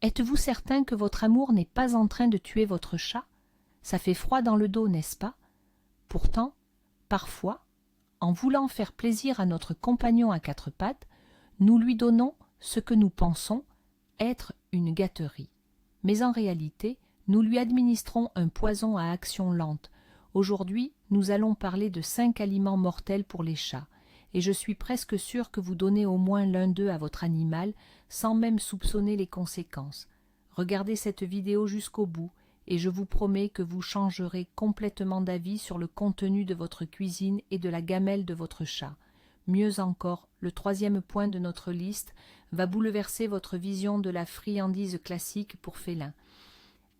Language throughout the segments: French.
Êtes-vous certain que votre amour n'est pas en train de tuer votre chat? Ça fait froid dans le dos, n'est-ce pas? Pourtant, parfois, en voulant faire plaisir à notre compagnon à quatre pattes, nous lui donnons ce que nous pensons être une gâterie. Mais en réalité, nous lui administrons un poison à action lente. Aujourd'hui, nous allons parler de 5 aliments mortels pour les chats, et je suis presque sûre que vous donnez au moins l'un d'eux à votre animal sans même soupçonner les conséquences. Regardez cette vidéo jusqu'au bout, et je vous promets que vous changerez complètement d'avis sur le contenu de votre cuisine et de la gamelle de votre chat. Mieux encore, le 3e point de notre liste va bouleverser votre vision de la friandise classique pour félins.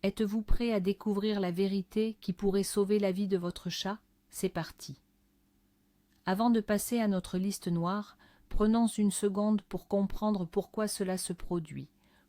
Êtes-vous prêt à découvrir la vérité qui pourrait sauver la vie de votre chat? C'est parti. Avant de passer à notre liste noire, prenons une seconde pour comprendre pourquoi cela se produit.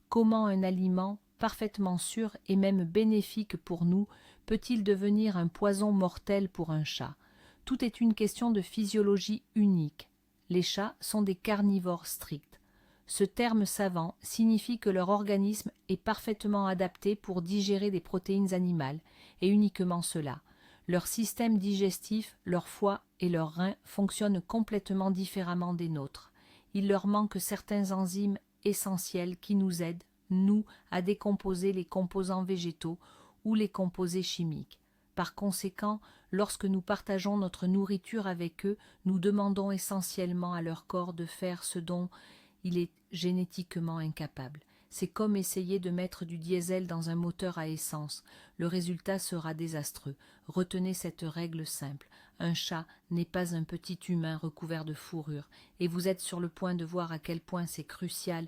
Comment un aliment, parfaitement sûr et même bénéfique pour nous, peut-il devenir un poison mortel pour un chat? Tout est une question de physiologie unique. Les chats sont des carnivores stricts. Ce terme savant signifie que leur organisme est parfaitement adapté pour digérer des protéines animales, et uniquement cela. Leur système digestif, leur foie et leurs reins fonctionnent complètement différemment des nôtres. Il leur manque certains enzymes essentiels qui nous aident, nous, à décomposer les composants végétaux ou les composés chimiques. Par conséquent, lorsque nous partageons notre nourriture avec eux, nous demandons essentiellement à leur corps de faire ce dont il est génétiquement incapable. C'est comme essayer de mettre du diesel dans un moteur à essence. Le résultat sera désastreux. Retenez cette règle simple. Un chat n'est pas un petit humain recouvert de fourrure, et vous êtes sur le point de voir à quel point c'est crucial.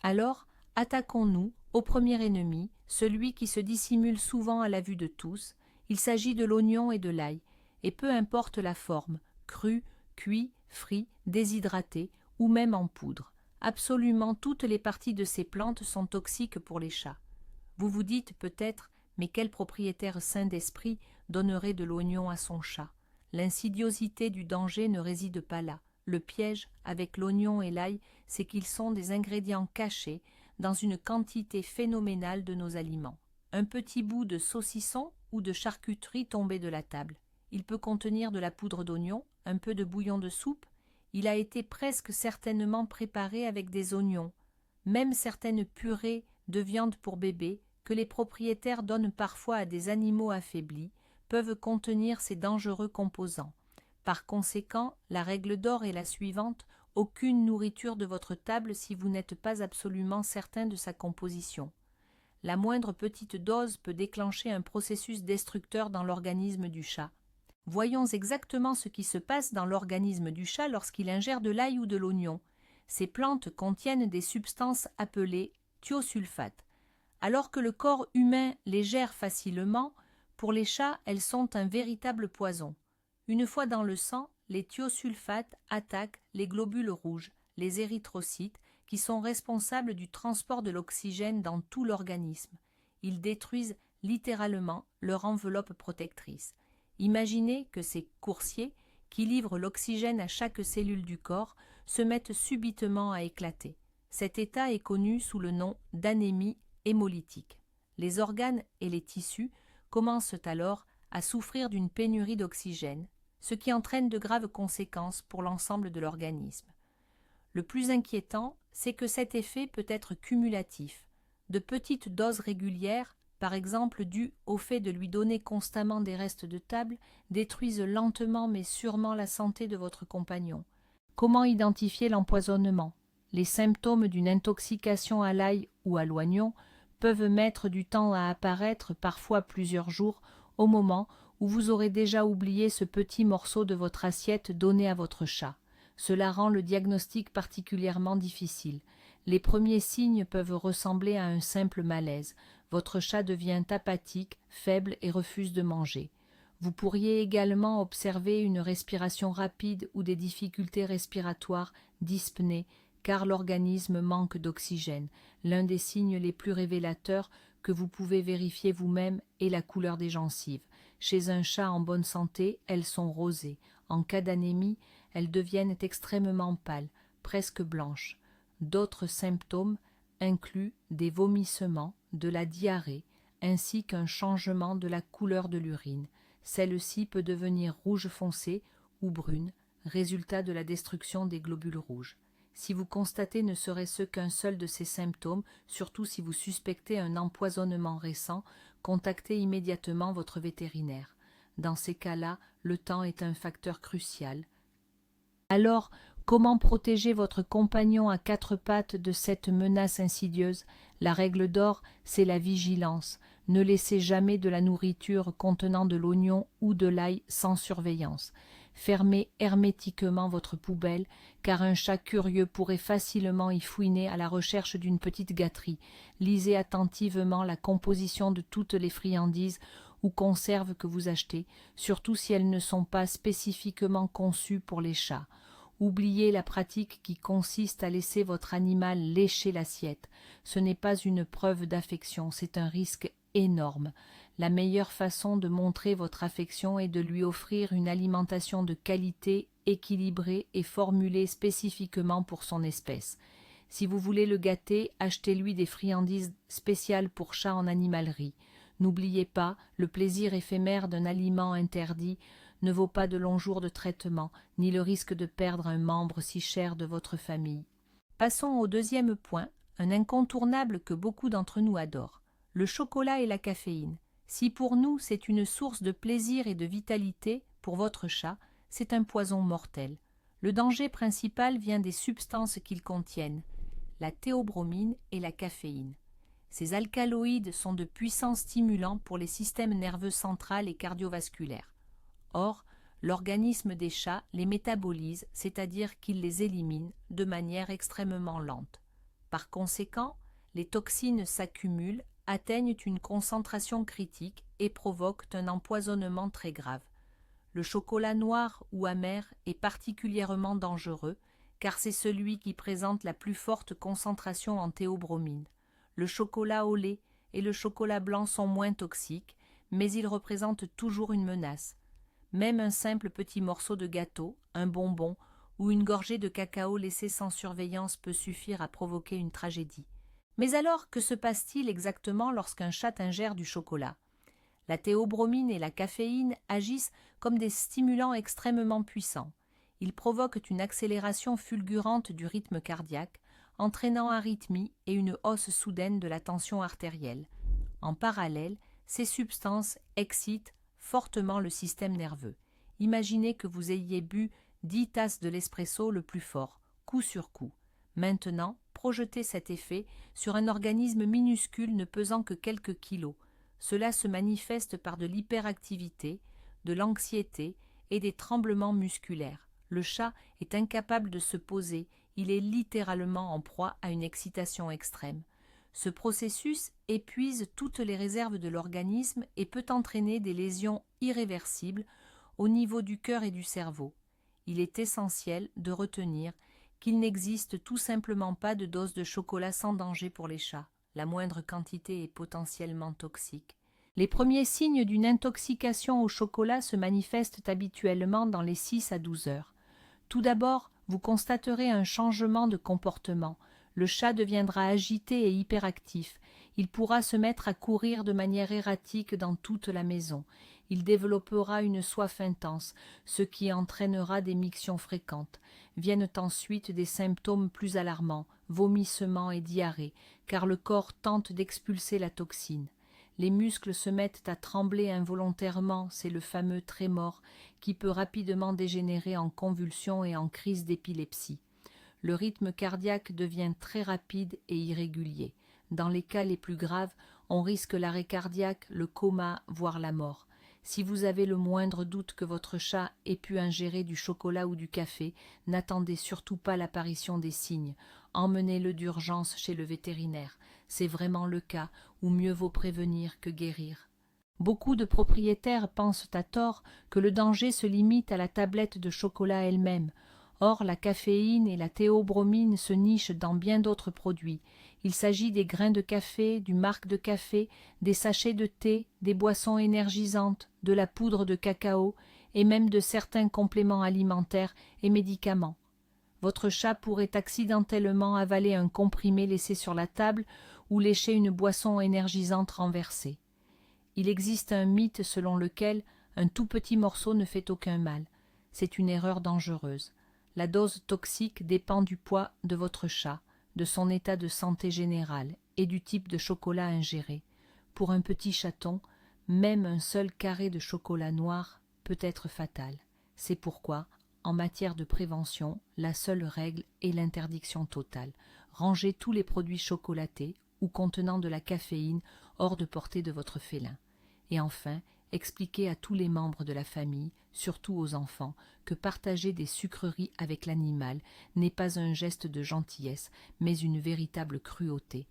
Alors, attaquons-nous au premier ennemi, celui qui se dissimule souvent à la vue de tous. Il s'agit de l'oignon et de l'ail, et peu importe la forme, cru, cuit, frit, déshydraté ou même en poudre. Absolument toutes les parties de ces plantes sont toxiques pour les chats. Vous vous dites peut-être, mais quel propriétaire sain d'esprit donnerait de l'oignon à son chat? L'insidiosité du danger ne réside pas là. Le piège avec l'oignon et l'ail, c'est qu'ils sont des ingrédients cachés dans une quantité phénoménale de nos aliments. Un petit bout de saucisson ou de charcuterie tombé de la table. Il peut contenir de la poudre d'oignon, un peu de bouillon de soupe. Il a été presque certainement préparé avec des oignons. Même certaines purées de viande pour bébé, que les propriétaires donnent parfois à des animaux affaiblis, peuvent contenir ces dangereux composants. Par conséquent, la règle d'or est la suivante: aucune nourriture de votre table si vous n'êtes pas absolument certain de sa composition. La moindre petite dose peut déclencher un processus destructeur dans l'organisme du chat. Voyons exactement ce qui se passe dans l'organisme du chat lorsqu'il ingère de l'ail ou de l'oignon. Ces plantes contiennent des substances appelées thiosulfates. Alors que le corps humain les gère facilement, pour les chats, elles sont un véritable poison. Une fois dans le sang, les thiosulfates attaquent les globules rouges, les érythrocytes, qui sont responsables du transport de l'oxygène dans tout l'organisme. Ils détruisent littéralement leur enveloppe protectrice. Imaginez que ces coursiers, qui livrent l'oxygène à chaque cellule du corps, se mettent subitement à éclater. Cet état est connu sous le nom d'anémie hémolytique. Les organes et les tissus commencent alors à souffrir d'une pénurie d'oxygène, ce qui entraîne de graves conséquences pour l'ensemble de l'organisme. Le plus inquiétant, c'est que cet effet peut être cumulatif. De petites doses régulières, par exemple dues au fait de lui donner constamment des restes de table, détruisent lentement mais sûrement la santé de votre compagnon. Comment identifier l'empoisonnement? Les symptômes d'une intoxication à l'ail ou à l'oignon peuvent mettre du temps à apparaître, parfois plusieurs jours, au moment où vous aurez déjà oublié ce petit morceau de votre assiette donné à votre chat. Cela rend le diagnostic particulièrement difficile. Les premiers signes peuvent ressembler à un simple malaise. Votre chat devient apathique, faible et refuse de manger. Vous pourriez également observer une respiration rapide ou des difficultés respiratoires, dyspnées, car l'organisme manque d'oxygène. L'un des signes les plus révélateurs que vous pouvez vérifier vous-même est la couleur des gencives. Chez un chat en bonne santé, elles sont rosées. En cas d'anémie, elles deviennent extrêmement pâles, presque blanches. D'autres symptômes incluent des vomissements, de la diarrhée, ainsi qu'un changement de la couleur de l'urine. Celle-ci peut devenir rouge foncé ou brune, résultat de la destruction des globules rouges. Si vous constatez ne serait-ce qu'un seul de ces symptômes, surtout si vous suspectez un empoisonnement récent, contactez immédiatement votre vétérinaire. Dans ces cas-là, le temps est un facteur crucial. Alors, comment protéger votre compagnon à quatre pattes de cette menace insidieuse? La règle d'or, c'est la vigilance. Ne laissez jamais de la nourriture contenant de l'oignon ou de l'ail sans surveillance. Fermez hermétiquement votre poubelle, car un chat curieux pourrait facilement y fouiner à la recherche d'une petite gâterie. Lisez attentivement la composition de toutes les friandises ou conserves que vous achetez, surtout si elles ne sont pas spécifiquement conçues pour les chats. Oubliez la pratique qui consiste à laisser votre animal lécher l'assiette. Ce n'est pas une preuve d'affection, c'est un risque énorme. La meilleure façon de montrer votre affection est de lui offrir une alimentation de qualité, équilibrée et formulée spécifiquement pour son espèce. Si vous voulez le gâter, achetez-lui des friandises spéciales pour chats en animalerie. N'oubliez pas, le plaisir éphémère d'un aliment interdit ne vaut pas de longs jours de traitement, ni le risque de perdre un membre si cher de votre famille. Passons au deuxième point, un incontournable que beaucoup d'entre nous adorent, le chocolat et la caféine. Si pour nous c'est une source de plaisir et de vitalité, pour votre chat, c'est un poison mortel. Le danger principal vient des substances qu'ils contiennent, la théobromine et la caféine. Ces alcaloïdes sont de puissants stimulants pour les systèmes nerveux central et cardiovasculaires. Or, l'organisme des chats les métabolise, c'est-à-dire qu'il les élimine de manière extrêmement lente. Par conséquent, les toxines s'accumulent, atteignent une concentration critique et provoquent un empoisonnement très grave. Le chocolat noir ou amer est particulièrement dangereux car c'est celui qui présente la plus forte concentration en théobromine. Le chocolat au lait et le chocolat blanc sont moins toxiques, mais ils représentent toujours une menace. Même un simple petit morceau de gâteau, un bonbon ou une gorgée de cacao laissée sans surveillance peut suffire à provoquer une tragédie. Mais alors, que se passe-t-il exactement lorsqu'un chat ingère du chocolat? La théobromine et la caféine agissent comme des stimulants extrêmement puissants. Ils provoquent une accélération fulgurante du rythme cardiaque, entraînant arythmie et une hausse soudaine de la tension artérielle. En parallèle, ces substances excitent fortement le système nerveux. Imaginez que vous ayez bu 10 tasses de l'espresso le plus fort, coup sur coup. Maintenant, projetez cet effet sur un organisme minuscule ne pesant que quelques kilos. Cela se manifeste par de l'hyperactivité, de l'anxiété et des tremblements musculaires. Le chat est incapable de se poser, il est littéralement en proie à une excitation extrême. Ce processus épuise toutes les réserves de l'organisme et peut entraîner des lésions irréversibles au niveau du cœur et du cerveau. Il est essentiel de retenir qu'il n'existe tout simplement pas de dose de chocolat sans danger pour les chats. La moindre quantité est potentiellement toxique. Les premiers signes d'une intoxication au chocolat se manifestent habituellement dans les 6 à 12 heures. Tout d'abord, vous constaterez un changement de comportement. Le chat deviendra agité et hyperactif. Il pourra se mettre à courir de manière erratique dans toute la maison. Il développera une soif intense, ce qui entraînera des mictions fréquentes. Viennent ensuite des symptômes plus alarmants, vomissements et diarrhée, car le corps tente d'expulser la toxine. Les muscles se mettent à trembler involontairement, c'est le fameux trémor qui peut rapidement dégénérer en convulsions et en crise d'épilepsie. Le rythme cardiaque devient très rapide et irrégulier. Dans les cas les plus graves, on risque l'arrêt cardiaque, le coma, voire la mort. Si vous avez le moindre doute que votre chat ait pu ingérer du chocolat ou du café, n'attendez surtout pas l'apparition des signes. Emmenez-le d'urgence chez le vétérinaire. C'est vraiment le cas où mieux vaut prévenir que guérir. Beaucoup de propriétaires pensent à tort que le danger se limite à la tablette de chocolat elle-même. Or, la caféine et la théobromine se nichent dans bien d'autres produits. Il s'agit des grains de café, du marc de café, des sachets de thé, des boissons énergisantes, de la poudre de cacao et même de certains compléments alimentaires et médicaments. Votre chat pourrait accidentellement avaler un comprimé laissé sur la table ou lécher une boisson énergisante renversée. Il existe un mythe selon lequel un tout petit morceau ne fait aucun mal. C'est une erreur dangereuse. La dose toxique dépend du poids de votre chat, de son état de santé général et du type de chocolat ingéré. Pour un petit chaton, même un seul carré de chocolat noir peut être fatal. C'est pourquoi, en matière de prévention, la seule règle est l'interdiction totale. Rangez tous les produits chocolatés ou contenant de la caféine hors de portée de votre félin. Et enfin, expliquez à tous les membres de la famille, surtout aux enfants, que partager des sucreries avec l'animal n'est pas un geste de gentillesse, mais une véritable cruauté.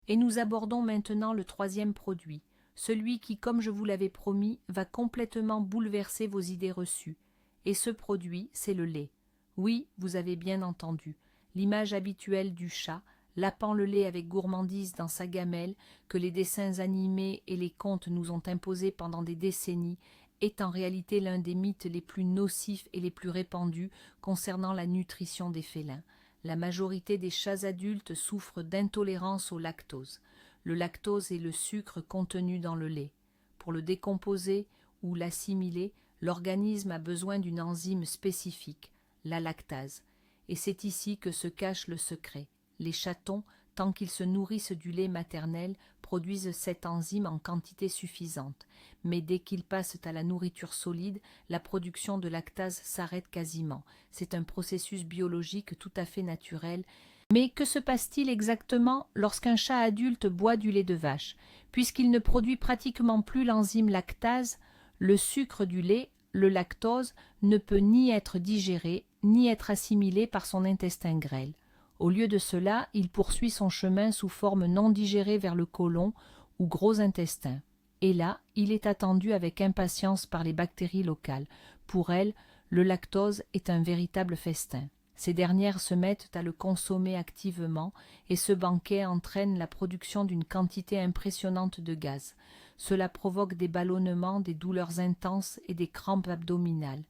Et nous abordons maintenant le troisième produit, celui qui, comme je vous l'avais promis, va complètement bouleverser vos idées reçues. Et ce produit, c'est le lait. Oui, vous avez bien entendu, l'image habituelle du chat, lapant le lait avec gourmandise dans sa gamelle, que les dessins animés et les contes nous ont imposé pendant des décennies, est en réalité l'un des mythes les plus nocifs et les plus répandus concernant la nutrition des félins. La majorité des chats adultes souffrent d'intolérance au lactose. Le lactose est le sucre contenu dans le lait. Pour le décomposer ou l'assimiler, l'organisme a besoin d'une enzyme spécifique, la lactase. Et c'est ici que se cache le secret. Les chatons, tant qu'ils se nourrissent du lait maternel, produisent cette enzyme en quantité suffisante. Mais dès qu'ils passent à la nourriture solide, la production de lactase s'arrête quasiment. C'est un processus biologique tout à fait naturel. Mais que se passe-t-il exactement lorsqu'un chat adulte boit du lait de vache? Puisqu'il ne produit pratiquement plus l'enzyme lactase, le sucre du lait, le lactose, ne peut ni être digéré, ni être assimilé par son intestin grêle. Au lieu de cela, il poursuit son chemin sous forme non digérée vers le côlon ou gros intestin. Et là, il est attendu avec impatience par les bactéries locales. Pour elles, le lactose est un véritable festin. Ces dernières se mettent à le consommer activement et ce banquet entraîne la production d'une quantité impressionnante de gaz. Cela provoque des ballonnements, des douleurs intenses et des crampes abdominales.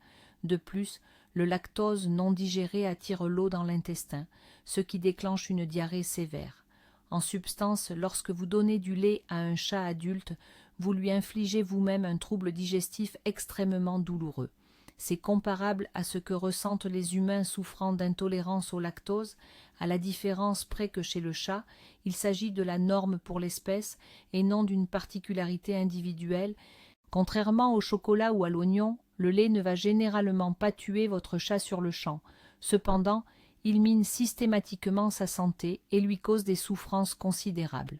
De plus, le lactose non digéré attire l'eau dans l'intestin, ce qui déclenche une diarrhée sévère. En substance, lorsque vous donnez du lait à un chat adulte, vous lui infligez vous-même un trouble digestif extrêmement douloureux. C'est comparable à ce que ressentent les humains souffrant d'intolérance au lactose, à la différence près que chez le chat, il s'agit de la norme pour l'espèce et non d'une particularité individuelle. Contrairement au chocolat ou à l'oignon, le lait ne va généralement pas tuer votre chat sur le champ. Cependant, il mine systématiquement sa santé et lui cause des souffrances considérables.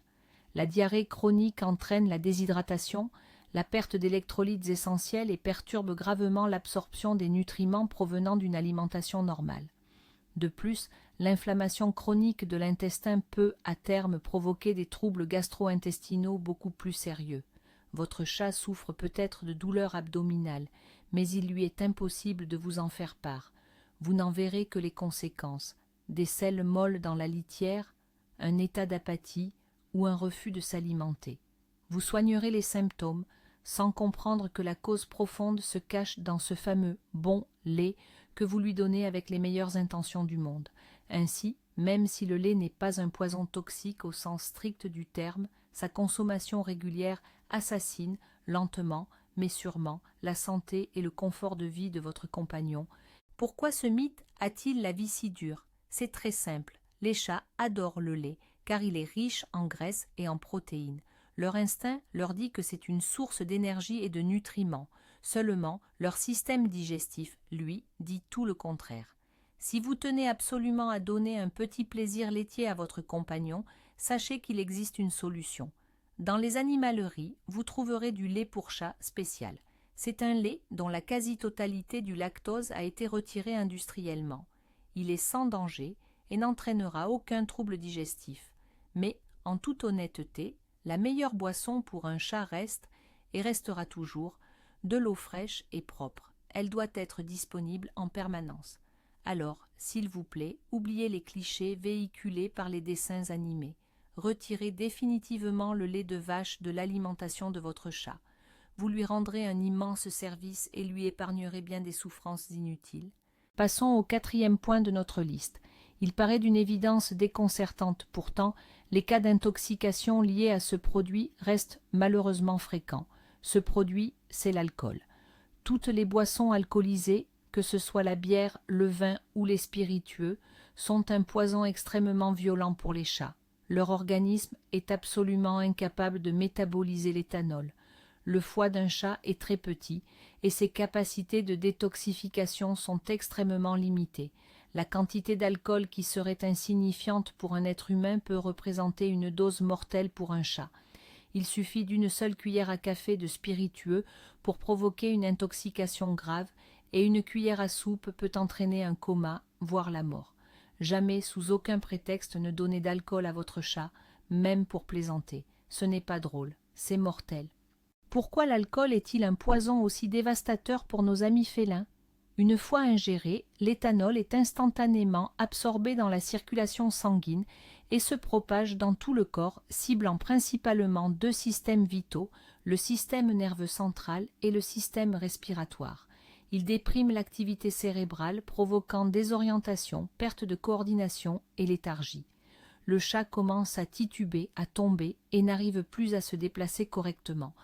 La diarrhée chronique entraîne la déshydratation, la perte d'électrolytes essentiels et perturbe gravement l'absorption des nutriments provenant d'une alimentation normale. De plus, l'inflammation chronique de l'intestin peut, à terme, provoquer des troubles gastro-intestinaux beaucoup plus sérieux. Votre chat souffre peut-être de douleurs abdominales, mais il lui est impossible de vous en faire part. Vous n'en verrez que les conséquences, des selles molles dans la litière, un état d'apathie ou un refus de s'alimenter. Vous soignerez les symptômes, sans comprendre que la cause profonde se cache dans ce fameux bon lait que vous lui donnez avec les meilleures intentions du monde. Ainsi, même si le lait n'est pas un poison toxique au sens strict du terme, sa consommation régulière assassine, lentement, mais sûrement, la santé et le confort de vie de votre compagnon. Pourquoi ce mythe a-t-il la vie si dure? C'est très simple. Les chats adorent le lait, car il est riche en graisse et en protéines. Leur instinct leur dit que c'est une source d'énergie et de nutriments. Seulement, leur système digestif, lui, dit tout le contraire. Si vous tenez absolument à donner un petit plaisir laitier à votre compagnon, sachez qu'il existe une solution. Dans les animaleries, vous trouverez du lait pour chat spécial. C'est un lait dont la quasi-totalité du lactose a été retirée industriellement. Il est sans danger et n'entraînera aucun trouble digestif. Mais, en toute honnêteté, la meilleure boisson pour un chat reste, et restera toujours, de l'eau fraîche et propre. Elle doit être disponible en permanence. Alors, s'il vous plaît, oubliez les clichés véhiculés par les dessins animés. Retirez définitivement le lait de vache de l'alimentation de votre chat. Vous lui rendrez un immense service et lui épargnerez bien des souffrances inutiles. Passons au 4e point de notre liste. Il paraît d'une évidence déconcertante, pourtant, les cas d'intoxication liés à ce produit restent malheureusement fréquents. Ce produit, c'est l'alcool. Toutes les boissons alcoolisées, que ce soit la bière, le vin ou les spiritueux, sont un poison extrêmement violent pour les chats. Leur organisme est absolument incapable de métaboliser l'éthanol. Le foie d'un chat est très petit et ses capacités de détoxification sont extrêmement limitées. La quantité d'alcool qui serait insignifiante pour un être humain peut représenter une dose mortelle pour un chat. Il suffit d'une seule cuillère à café de spiritueux pour provoquer une intoxication grave et une cuillère à soupe peut entraîner un coma, voire la mort. Jamais, sous aucun prétexte, ne donnez d'alcool à votre chat, même pour plaisanter. Ce n'est pas drôle, c'est mortel. Pourquoi l'alcool est-il un poison aussi dévastateur pour nos amis félins? Une fois ingéré, l'éthanol est instantanément absorbé dans la circulation sanguine et se propage dans tout le corps, ciblant principalement 2 systèmes vitaux, le système nerveux central et le système respiratoire. Il déprime l'activité cérébrale, provoquant désorientation, perte de coordination et léthargie. Le chat commence à tituber, à tomber et n'arrive plus à se déplacer correctement.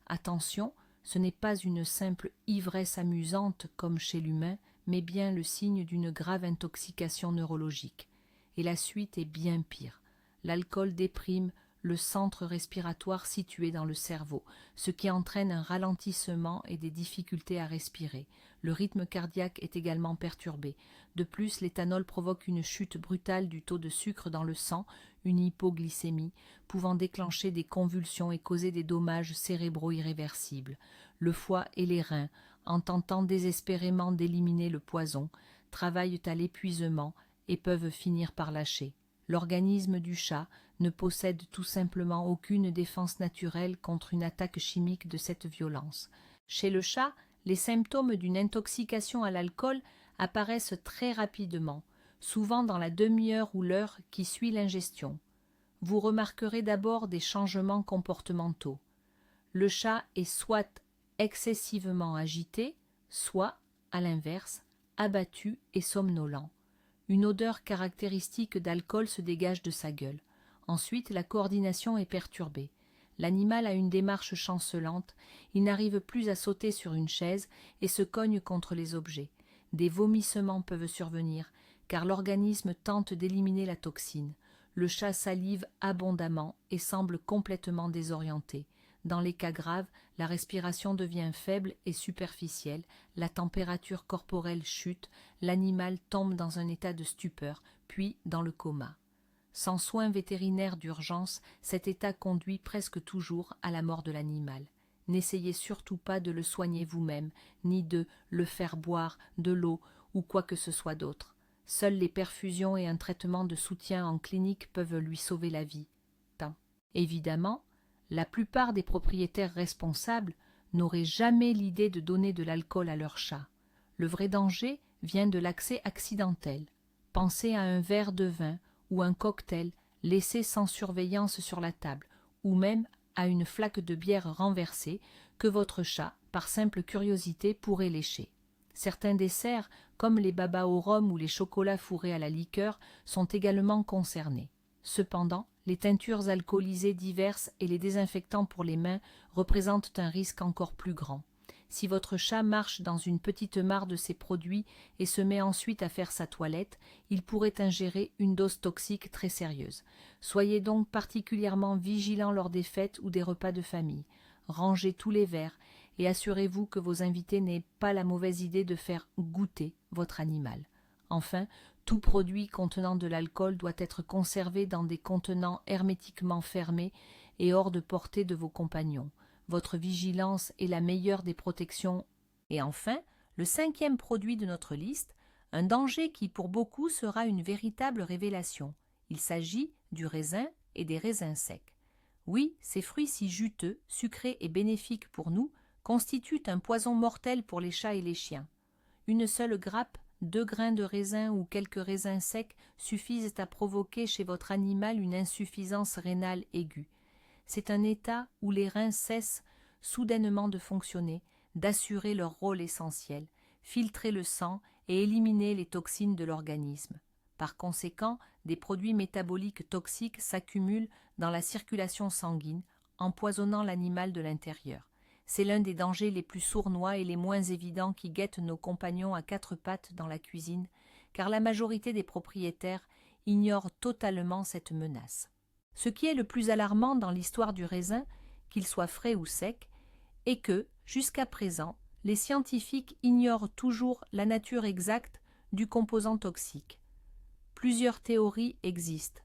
Attention, ce n'est pas une simple ivresse amusante comme chez l'humain, mais bien le signe d'une grave intoxication neurologique. Et la suite est bien pire. L'alcool déprime le centre respiratoire situé dans le cerveau, ce qui entraîne un ralentissement et des difficultés à respirer. Le rythme cardiaque est également perturbé. De plus, l'éthanol provoque une chute brutale du taux de sucre dans le sang, une hypoglycémie, pouvant déclencher des convulsions et causer des dommages cérébraux irréversibles. Le foie et les reins, en tentant désespérément d'éliminer le poison, travaillent à l'épuisement et peuvent finir par lâcher. L'organisme du chat ne possède tout simplement aucune défense naturelle contre une attaque chimique de cette violence. Chez le chat, les symptômes d'une intoxication à l'alcool apparaissent très rapidement, souvent dans la demi-heure ou l'heure qui suit l'ingestion. Vous remarquerez d'abord des changements comportementaux. Le chat est soit excessivement agité, soit, à l'inverse, abattu et somnolent. Une odeur caractéristique d'alcool se dégage de sa gueule. Ensuite, la coordination est perturbée. L'animal a une démarche chancelante, il n'arrive plus à sauter sur une chaise et se cogne contre les objets. Des vomissements peuvent survenir, car l'organisme tente d'éliminer la toxine. Le chat salive abondamment et semble complètement désorienté. Dans les cas graves, la respiration devient faible et superficielle, la température corporelle chute, l'animal tombe dans un état de stupeur, puis dans le coma. Sans soins vétérinaires d'urgence, cet état conduit presque toujours à la mort de l'animal. N'essayez surtout pas de le soigner vous-même, ni de le faire boire de l'eau ou quoi que ce soit d'autre. Seules les perfusions et un traitement de soutien en clinique peuvent lui sauver la vie. Évidemment, la plupart des propriétaires responsables n'auraient jamais l'idée de donner de l'alcool à leur chat. Le vrai danger vient de l'accès accidentel. Pensez à un verre de vin ou un cocktail laissé sans surveillance sur la table, ou même à une flaque de bière renversée que votre chat, par simple curiosité, pourrait lécher. Certains desserts, comme les babas au rhum ou les chocolats fourrés à la liqueur, sont également concernés. Cependant, les teintures alcoolisées diverses et les désinfectants pour les mains représentent un risque encore plus grand. Si votre chat marche dans une petite mare de ces produits et se met ensuite à faire sa toilette, il pourrait ingérer une dose toxique très sérieuse. Soyez donc particulièrement vigilant lors des fêtes ou des repas de famille. Rangez tous les verres et assurez-vous que vos invités n'aient pas la mauvaise idée de faire goûter votre animal. Enfin, tout produit contenant de l'alcool doit être conservé dans des contenants hermétiquement fermés et hors de portée de vos compagnons. Votre vigilance est la meilleure des protections. Et enfin, le 5e produit de notre liste, un danger qui pour beaucoup sera une véritable révélation. Il s'agit du raisin et des raisins secs. Oui, ces fruits si juteux, sucrés et bénéfiques pour nous constituent un poison mortel pour les chats et les chiens. Une seule grappe, 2 grains de raisin ou quelques raisins secs suffisent à provoquer chez votre animal une insuffisance rénale aiguë. C'est un état où les reins cessent soudainement de fonctionner, d'assurer leur rôle essentiel. filtrer le sang et éliminer les toxines de l'organisme. Par conséquent, des produits métaboliques toxiques s'accumulent dans la circulation sanguine, empoisonnant l'animal de l'intérieur. C'est l'un des dangers les plus sournois et les moins évidents qui guettent nos compagnons à quatre pattes dans la cuisine, car la majorité des propriétaires ignorent totalement cette menace. Ce qui est le plus alarmant dans l'histoire du raisin, qu'il soit frais ou sec, est que, jusqu'à présent, les scientifiques ignorent toujours la nature exacte du composant toxique. Plusieurs théories existent,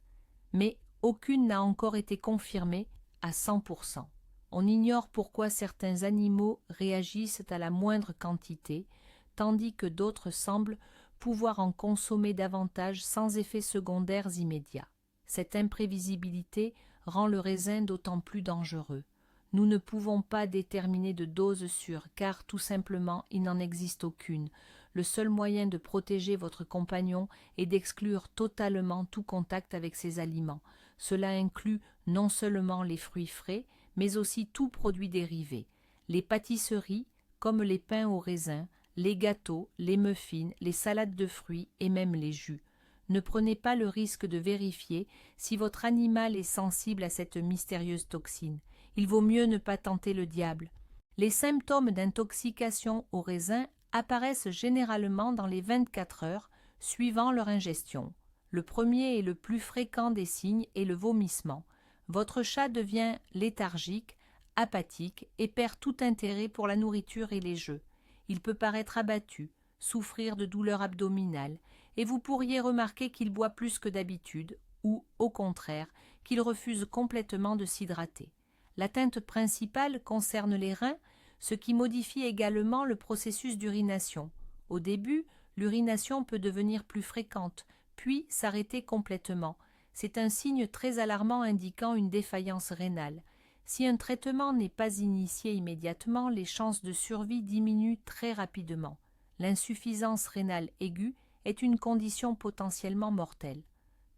mais aucune n'a encore été confirmée à 100%. On ignore pourquoi certains animaux réagissent à la moindre quantité, tandis que d'autres semblent pouvoir en consommer davantage sans effets secondaires immédiats. Cette imprévisibilité rend le raisin d'autant plus dangereux. Nous ne pouvons pas déterminer de dose sûre, car tout simplement il n'en existe aucune. Le seul moyen de protéger votre compagnon est d'exclure totalement tout contact avec ces aliments. Cela inclut non seulement les fruits frais, mais aussi tout produit dérivé. Les pâtisseries, comme les pains au raisin, les gâteaux, les muffins, les salades de fruits et même les jus. Ne prenez pas le risque de vérifier si votre animal est sensible à cette mystérieuse toxine. Il vaut mieux ne pas tenter le diable. Les symptômes d'intoxication au raisin apparaissent généralement dans les 24 heures suivant leur ingestion. Le premier et le plus fréquent des signes est le vomissement. Votre chat devient léthargique, apathique et perd tout intérêt pour la nourriture et les jeux. Il peut paraître abattu, souffrir de douleurs abdominales, et vous pourriez remarquer qu'il boit plus que d'habitude, ou, au contraire, qu'il refuse complètement de s'hydrater. L'atteinte principale concerne les reins, ce qui modifie également le processus d'urination. Au début, l'urination peut devenir plus fréquente, puis s'arrêter complètement. C'est un signe très alarmant indiquant une défaillance rénale. Si un traitement n'est pas initié immédiatement, les chances de survie diminuent très rapidement. L'insuffisance rénale aiguë est une condition potentiellement mortelle.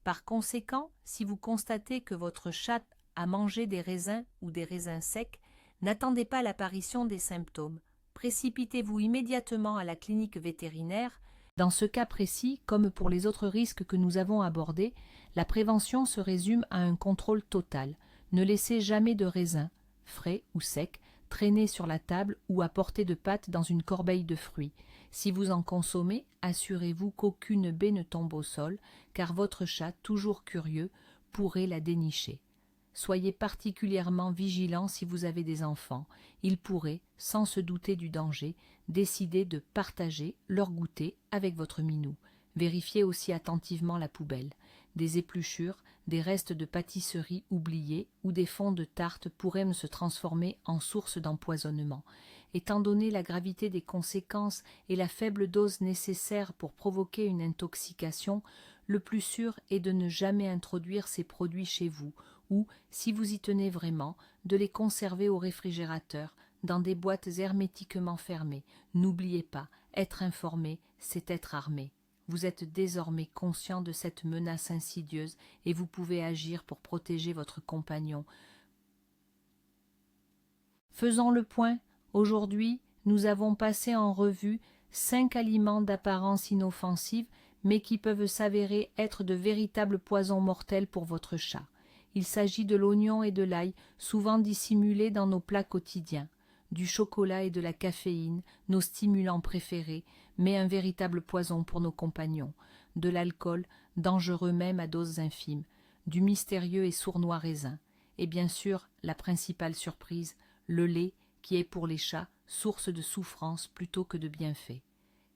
Par conséquent, si vous constatez que votre chat a mangé des raisins ou des raisins secs, n'attendez pas l'apparition des symptômes. Précipitez-vous immédiatement à la clinique vétérinaire. Dans ce cas précis, comme pour les autres risques que nous avons abordés, la prévention se résume à un contrôle total. Ne laissez jamais de raisins, frais ou secs, traîner sur la table ou à portée de patte dans une corbeille de fruits. Si vous en consommez, assurez-vous qu'aucune baie ne tombe au sol, car votre chat, toujours curieux, pourrait la dénicher. Soyez particulièrement vigilant si vous avez des enfants. Ils pourraient, sans se douter du danger, décider de partager leur goûter avec votre minou. Vérifiez aussi attentivement la poubelle. Des épluchures, des restes de pâtisserie oubliés ou des fonds de tarte pourraient se transformer en source d'empoisonnement. Étant donné la gravité des conséquences et la faible dose nécessaire pour provoquer une intoxication, le plus sûr est de ne jamais introduire ces produits chez vous ou, si vous y tenez vraiment, de les conserver au réfrigérateur, dans des boîtes hermétiquement fermées. N'oubliez pas, être informé, c'est être armé. Vous êtes désormais conscient de cette menace insidieuse et vous pouvez agir pour protéger votre compagnon. Faisons le point. Aujourd'hui, nous avons passé en revue 5 aliments d'apparence inoffensive, mais qui peuvent s'avérer être de véritables poisons mortels pour votre chat. Il s'agit de l'oignon et de l'ail, souvent dissimulés dans nos plats quotidiens, du chocolat et de la caféine, nos stimulants préférés, mais un véritable poison pour nos compagnons, de l'alcool, dangereux même à doses infimes, du mystérieux et sournois raisin, et bien sûr, la principale surprise, le lait, qui est pour les chats source de souffrance plutôt que de bienfaits.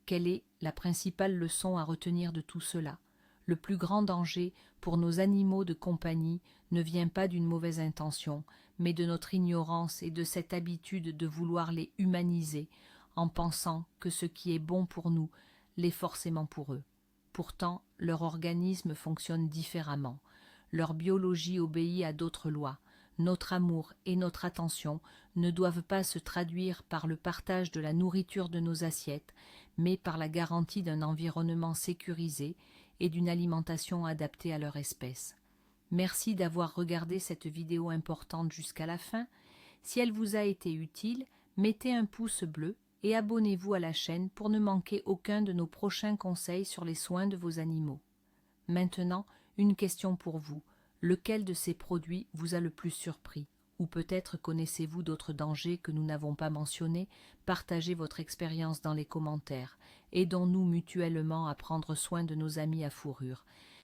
Quelle est la principale leçon à retenir de tout cela? Le plus grand danger pour nos animaux de compagnie ne vient pas d'une mauvaise intention, mais de notre ignorance et de cette habitude de vouloir les humaniser, en pensant que ce qui est bon pour nous l'est forcément pour eux. Pourtant, leur organisme fonctionne différemment. Leur biologie obéit à d'autres lois. Notre amour et notre attention ne doivent pas se traduire par le partage de la nourriture de nos assiettes, mais par la garantie d'un environnement sécurisé et d'une alimentation adaptée à leur espèce. Merci d'avoir regardé cette vidéo importante jusqu'à la fin. Si elle vous a été utile, mettez un pouce bleu et abonnez-vous à la chaîne pour ne manquer aucun de nos prochains conseils sur les soins de vos animaux. Maintenant, une question pour vous. Lequel de ces produits vous a le plus surpris? Ou peut-être connaissez-vous d'autres dangers que nous n'avons pas mentionnés? Partagez votre expérience dans les commentaires. Aidons-nous mutuellement à prendre soin de nos amis à fourrure.